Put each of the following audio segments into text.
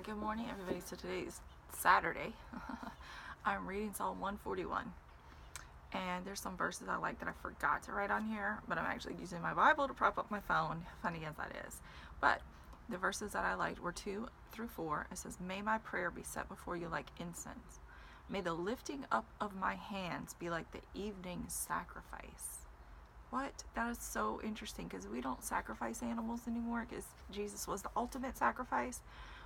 Good morning, everybody. So today is Saturday. I'm reading Psalm 141. And there's some verses I like that I forgot to write on here, but I'm actually using my Bible to prop up my phone, funny as that is. But the verses that I liked were 2 through 4. It says, "May my prayer be set before you like incense. May the lifting up of my hands be like the evening sacrifice." What? That is so interesting, because we don't sacrifice animals anymore, because Jesus was the ultimate sacrifice.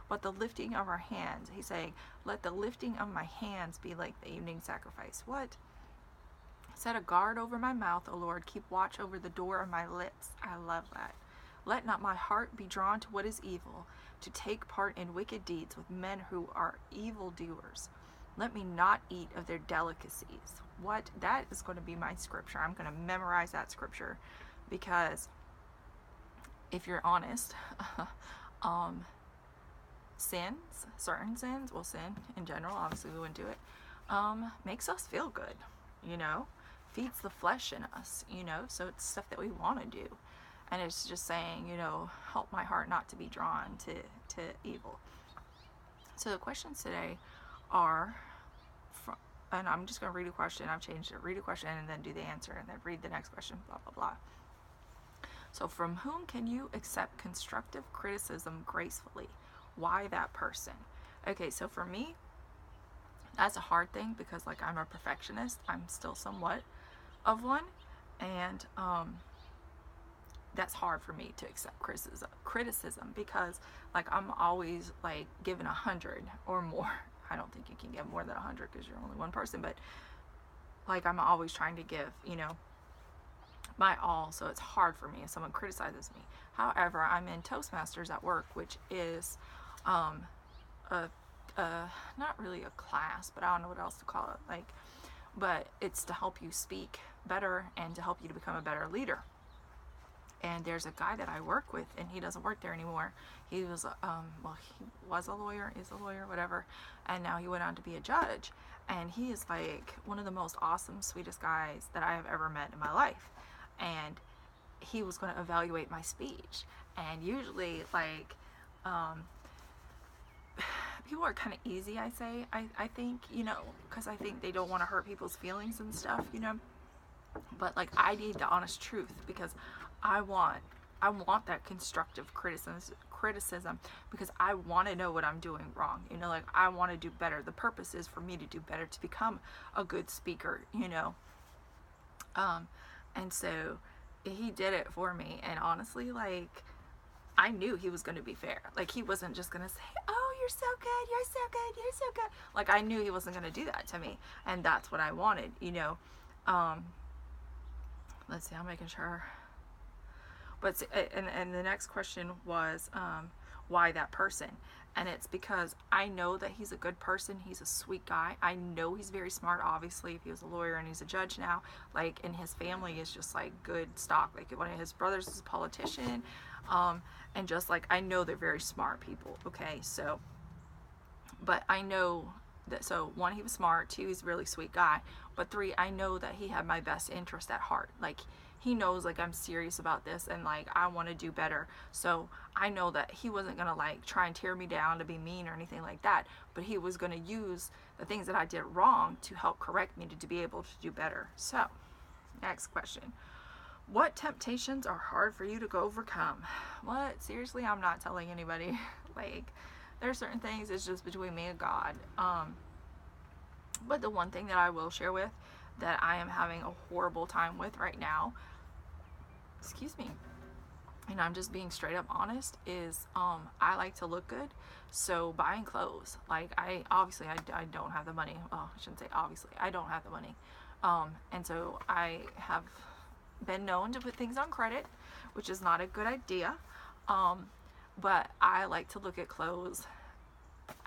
But the lifting of our hands, he's saying, let the lifting of my hands be like the evening sacrifice. What? Set a guard over my mouth, O Lord. Keep watch over the door of my lips. I love that. Let not my heart be drawn to what is evil, to take part in wicked deeds with men who are evildoers. Let me not eat of their delicacies. What? That is going to be my scripture. I'm going to memorize that scripture, because if you're honest, certain sins, well, sin in general, obviously we wouldn't do it, makes us feel good, feeds the flesh in us, so it's stuff that we want to do. And it's just saying, help my heart not to be drawn to evil. So the questions today are, and I'm just going to read a question. I've changed it. Read a question and then do the answer, and then read the next question, blah, blah, blah. So from whom can you accept constructive criticism gracefully? Why that person? Okay, so for me, that's a hard thing, because I'm a perfectionist. I'm still somewhat of one, and that's hard for me to accept criticism, because I'm always given 100 or more. I don't think you can get more than 100, because you're only one person, but I'm always trying to give my all, so it's hard for me if someone criticizes me. However, I'm in Toastmasters at work, which is not really a class, but I don't know what else to call it, but it's to help you speak better and to help you to become a better leader. And there's a guy that I work with, and he doesn't work there anymore. He was he was a lawyer, is a lawyer, whatever, and now he went on to be a judge. And he is one of the most awesome, sweetest guys that I have ever met in my life. And he was going to evaluate my speech. And usually, people are kind of easy, I think, because I think they don't want to hurt people's feelings and stuff, But I need the honest truth, because I want that constructive criticism, because I want to know what I'm doing wrong. I want to do better. The purpose is for me to do better, to become a good speaker, and so he did it for me. And honestly, I knew he was going to be fair. He wasn't just going to say, "Oh, you're so good, you're so good, you're so good." I knew he wasn't going to do that to me, and that's what I wanted, Let's see, I'm making sure. But and the next question was, why that person? And it's because I know that he's a good person. He's a sweet guy. I know he's very smart, obviously, if he was a lawyer and he's a judge now. And his family is just good stock. One of his brothers is a politician. And just I know they're very smart people. Okay, so, but I know that, so 1, he was smart. 2, he's a really sweet guy. But 3, I know that he had my best interest at heart. He knows I'm serious about this, and I want to do better. So I know that he wasn't gonna try and tear me down to be mean or anything like that, but he was gonna use the things that I did wrong to help correct me to be able to do better. So next question: what temptations are hard for you to overcome? What? Seriously, I'm not telling anybody. There's certain things, it's just between me and God. But the one thing that I will share with, that I am having a horrible time with right now, excuse me, and I'm just being straight up honest, is I like to look good. So buying clothes, I don't have the money. Well, I shouldn't say obviously, I don't have the money. And so I have been known to put things on credit, which is not a good idea. But I like to look at clothes.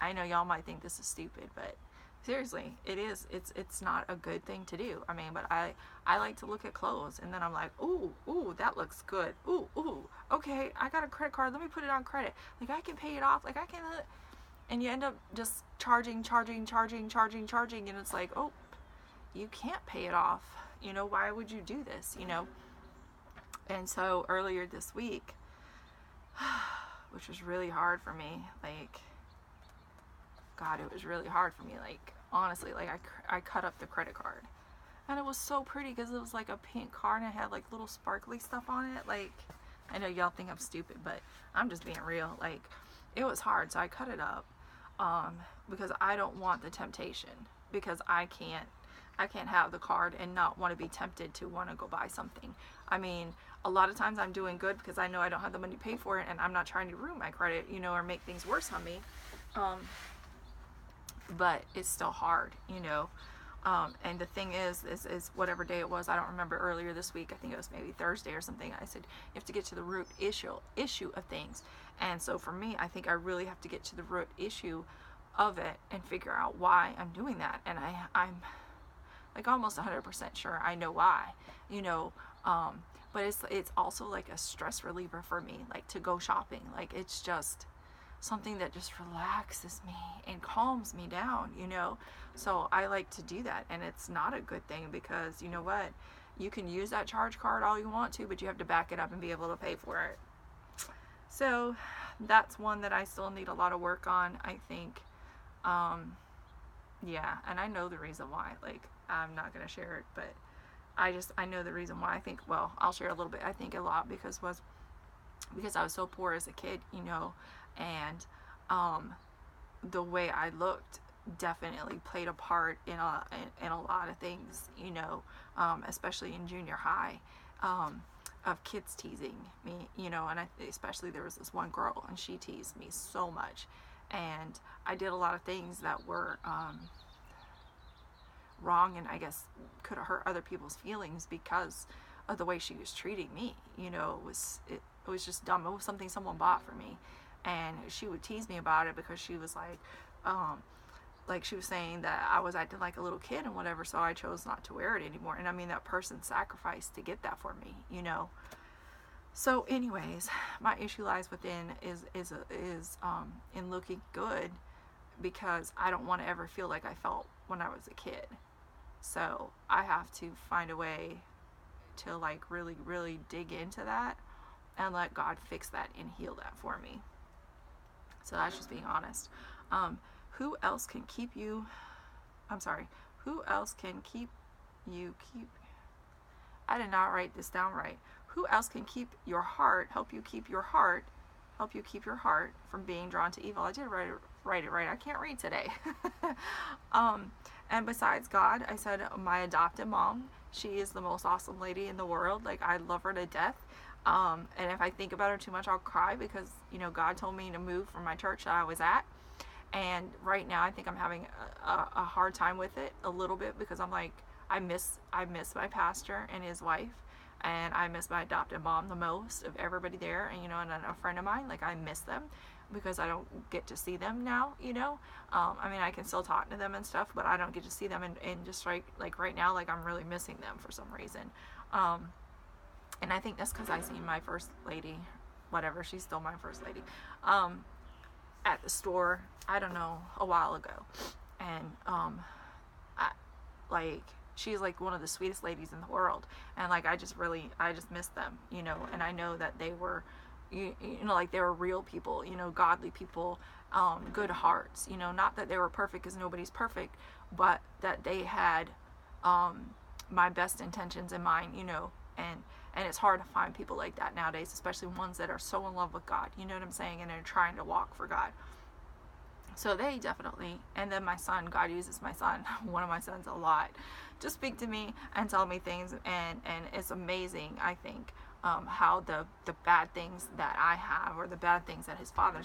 I know y'all might think this is stupid, but seriously, it is. It's not a good thing to do. But I like to look at clothes, and then I'm like, ooh, that looks good. Ooh, okay, I got a credit card. Let me put it on credit. I can pay it off. I can, and you end up just charging, and it's oh, you can't pay it off. Why would you do this? And so earlier this week, which was really hard for me, God, it was really hard for me. Like, honestly, like I cut up the credit card. And it was so pretty because it was like a pink card and it had like little sparkly stuff on it. Like, I know y'all think I'm stupid, but I'm just being real. Like, it was hard, so I cut it up because I don't want the temptation, because I can't have the card and not want to be tempted to want to go buy something. I mean, a lot of times I'm doing good because I know I don't have the money to pay for it, and I'm not trying to ruin my credit, you know, or make things worse on me. But it's still hard, you know. And the thing is whatever day it was, I don't remember, earlier this week, I think it was maybe Thursday or something, I said, you have to get to the root issue of things. And so for me, I think I really have to get to the root issue of it and figure out why I'm doing that. And I'm like almost 100% sure I know why, you know. But it's also like a stress reliever for me, like to go shopping. Like, it's just something that just relaxes me and calms me down, you know. So I like to do that, and it's not a good thing, because you know what, you can use that charge card all you want to, but you have to back it up and be able to pay for it. So that's one that I still need a lot of work on, I think. Yeah, and I know the reason why. Like, I'm not going to share it, but I know the reason why. I think, well, I'll share a little bit. I think a lot because I was so poor as a kid, you know, and the way I looked definitely played a part in a lot of things, you know, especially in junior high, of kids teasing me, you know. And especially there was this one girl, and she teased me so much, and I did a lot of things that were wrong, and I guess could have hurt other people's feelings because of the way she was treating me, you know. It was just dumb. It was something someone bought for me, and she would tease me about it because she was like she was saying that I was acting like a little kid and whatever, so I chose not to wear it anymore. And I mean, that person sacrificed to get that for me, you know. So anyways, my issue lies within is in looking good, because I don't want to ever feel like I felt when I was a kid. So I have to find a way to like really, really dig into that and let God fix that and heal that for me. So that's just being honest. Who else can keep you, who else can I did not write this down right. Who else can help you keep your heart from being drawn to evil? I did write it right. I can't read today. And besides God, I said my adopted mom. She is the most awesome lady in the world. Like, I love her to death. And if I think about her too much, I'll cry, because, you know, God told me to move from my church that I was at. And right now I think I'm having a hard time with it a little bit, because I'm like, I miss my pastor and his wife, and I miss my adopted mom the most of everybody there. And, you know, and a friend of mine, like, I miss them because I don't get to see them now, you know. I mean, I can still talk to them and stuff, but I don't get to see them, and just like right now, like, I'm really missing them for some reason. And I think that's because I seen my first lady, whatever, she's still my first lady, at the store, I don't know, a while ago. And she's like one of the sweetest ladies in the world, and like I just miss them, you know. And I know that they were, you know, like, they were real people, you know, godly people, good hearts, you know. Not that they were perfect, because nobody's perfect, but that they had my best intentions in mind, you know. And it's hard to find people like that nowadays, especially ones that are so in love with God, you know what I'm saying, and they're trying to walk for God. So they definitely, and then my son, God uses my son, one of my sons, a lot to speak to me and tell me things, and it's amazing, I think, how the bad things that I have, or the bad things that his father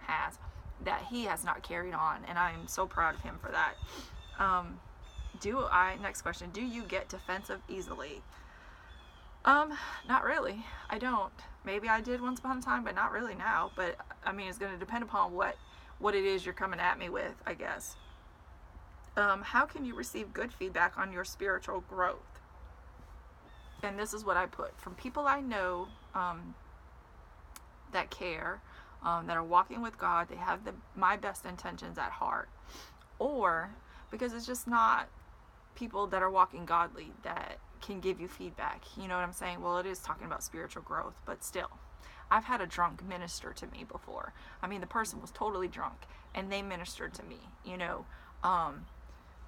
has, that he has not carried on, and I'm so proud of him for that. Next question, do you get defensive easily? Not really. I don't. Maybe I did once upon a time, but not really now. But I mean, it's going to depend upon what it is you're coming at me with, I guess. How can you receive good feedback on your spiritual growth? And this is what I put: from people I know that care, that are walking with God, they have my best intentions at heart. Or because it's just not people that are walking godly that can give you feedback, you know what I'm saying? Well, it is talking about spiritual growth, but still, I've had a drunk minister to me before. I mean, the person was totally drunk and they ministered to me, you know,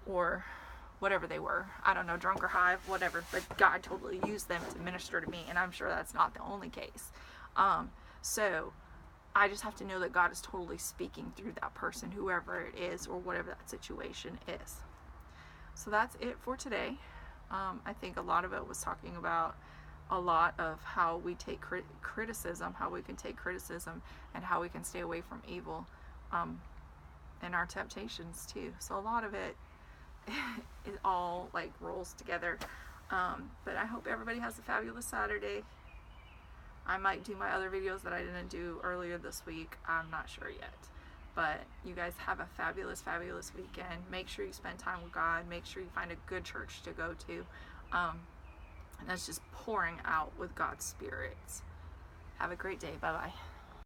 or whatever they were. I don't know, drunk or high, whatever. But God totally used them to minister to me, and I'm sure that's not the only case. So I just have to know that God is totally speaking through that person, whoever it is, or whatever that situation is. So that's it for today. I think a lot of it was talking about a lot of how we take criticism, how we can take criticism, and how we can stay away from evil and our temptations too. So a lot of it all like rolls together. But I hope everybody has a fabulous Saturday. I might do my other videos that I didn't do earlier this week. I'm not sure yet. But you guys have a fabulous, fabulous weekend. Make sure you spend time with God. Make sure you find a good church to go to. And that's just pouring out with God's spirits. Have a great day. Bye-bye.